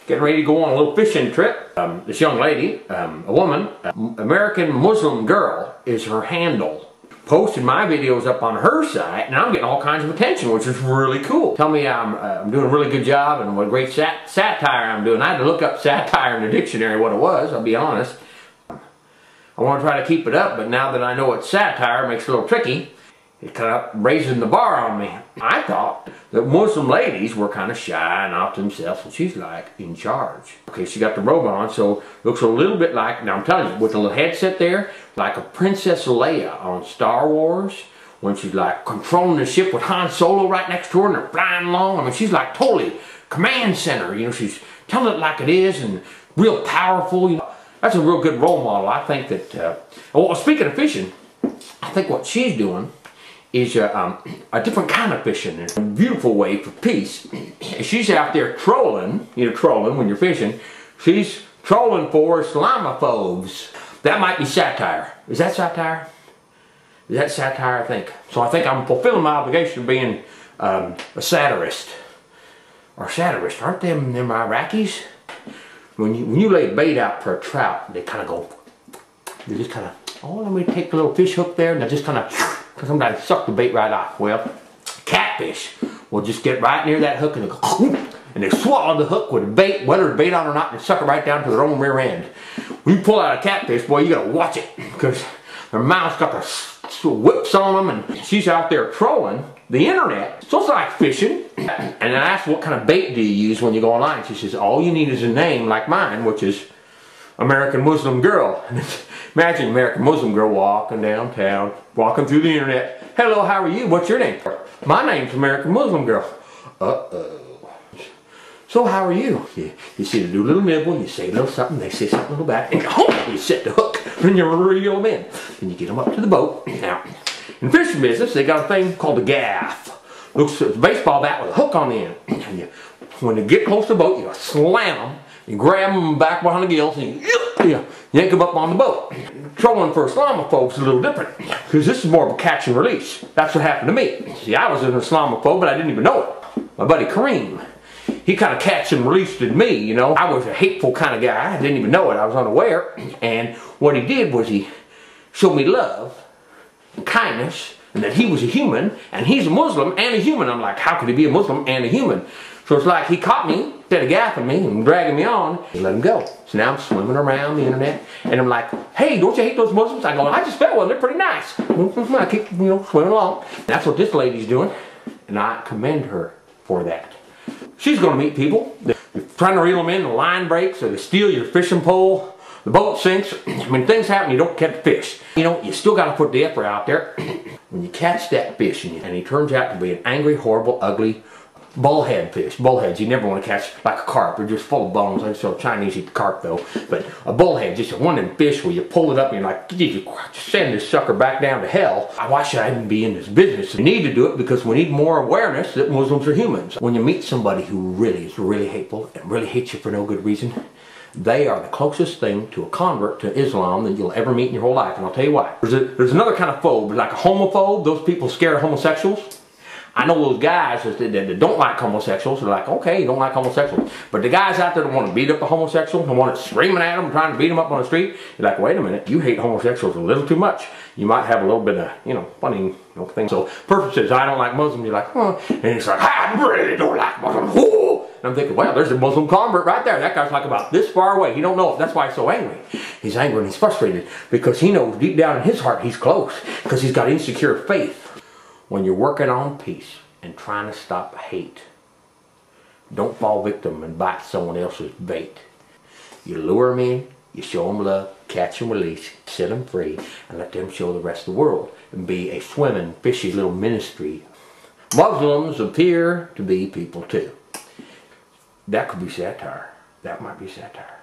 getting ready to go on a little fishing trip. This young lady, a woman, American Muslim Girl is her handle, posted my videos up on her site, and I'm getting all kinds of attention, which is really cool. Tell me I'm doing a really good job and what a great satire I'm doing. I had to look up satire in the dictionary what it was, I'll be honest. I want to try to keep it up, but now that I know it's satire, it makes it a little tricky. It kind of raising the bar on me. I thought that Muslim ladies were kind of shy and off to themselves, and she's like in charge. Okay, she got the robe on, so looks a little bit like, now I'm telling you, with the little headset there, like a Princess Leia on Star Wars, when she's like controlling the ship with Han Solo right next to her and they're flying along. I mean, she's like totally command center, you know, she's telling it like it is and real powerful, you know. That's a real good role model. I think that, well, speaking of fishing, I think what she's doing is a different kind of fishing. It's a beautiful way for peace. She's out there trolling, you know, trolling when you're fishing. She's trolling for Islamophobes. That might be satire. Is that satire? Is that satire, I think? So I think I'm fulfilling my obligation of being a satirist. Or satirist, aren't them Iraqis? When you lay bait out for a trout, they kind of go, they just kind of, oh, let me take the little fish hook there, and they just kind of, sometimes suck the bait right off. Well, catfish will just get right near that hook and they go, and they swallow the hook with the bait, whether the bait on or not, and suck it right down to their own rear end. When you pull out a catfish, boy, you gotta watch it, because their mouth's got the whips on them, and she's out there trolling the internet. So it's like fishing. And I asked, what kind of bait do you use when you go online? She says, all you need is a name like mine, which is American Muslim Girl. Imagine American Muslim Girl walking downtown, walking through the internet. Hello, how are you? What's your name? My name's American Muslim Girl. Uh-oh. So how are you? You see, they do a little nibble, you say a little something, they say something a little back, and you set the hook, and you reel them in. Then you get them up to the boat. Now, in the fishing business, they got a thing called a gaff. Looks like a baseball bat with a hook on the end. And when they get close to the boat, you slam them, you grab them back behind the gills, and you yank them up on the boat. Trolling for Islamophobes is a little different, because this is more of a catch and release. That's what happened to me. See, I was an Islamophobe, but I didn't even know it. My buddy Kareem, he kind of catch and released me, you know. I was a hateful kind of guy. I didn't even know it. I was unaware. And what he did was he showed me love and kindness, and that he was a human, and he's a Muslim and a human. I'm like, how could he be a Muslim and a human? So it's like he caught me, instead of gaffing me and dragging me on, and let him go. So now I'm swimming around the internet, and I'm like, hey, don't you hate those Muslims? I go, I just felt one, they're pretty nice. I keep, you know, swimming along. That's what this lady's doing, and I commend her for that. She's going to meet people. They're trying to reel them in, the line breaks, or they steal your fishing pole. The boat sinks. When things happen, you don't catch fish. You know, you still got to put the effort out there. When you catch that fish, and he turns out to be an angry, horrible, ugly bullhead fish. Bullheads you never want to catch like a carp. They're just full of bones. I saw Chinese eat the carp though. But a bullhead, just one of them fish where you pull it up and you're like, you send this sucker back down to hell. Why should I even be in this business? We need to do it because we need more awareness that Muslims are humans. When you meet somebody who really is really hateful and really hates you for no good reason, they are the closest thing to a convert to Islam that you'll ever meet in your whole life, and I'll tell you why. There's another kind of phobe, like a homophobe. Those people scared of homosexuals. I know those guys that don't like homosexuals. They're like, okay, you don't like homosexuals. But the guys out there that want to beat up a homosexual, and want to screaming at them, trying to beat them up on the street, you're like, wait a minute, you hate homosexuals a little too much. You might have a little bit of, you know, funny, you know, thing. So, person says, I don't like Muslims. You're like, huh? And he's like, I really don't like Muslims. Oh! And I'm thinking, well, there's a Muslim convert right there. That guy's like about this far away. He don't know it. That's why he's so angry. He's angry and he's frustrated because he knows deep down in his heart he's close because he's got insecure faith. When you're working on peace and trying to stop hate, don't fall victim and bite someone else's bait. You lure them in, you show them love, catch and release, set them free, and let them show the rest of the world and be a swimming, fishy little ministry. Muslims appear to be people too. That could be satire. That might be satire.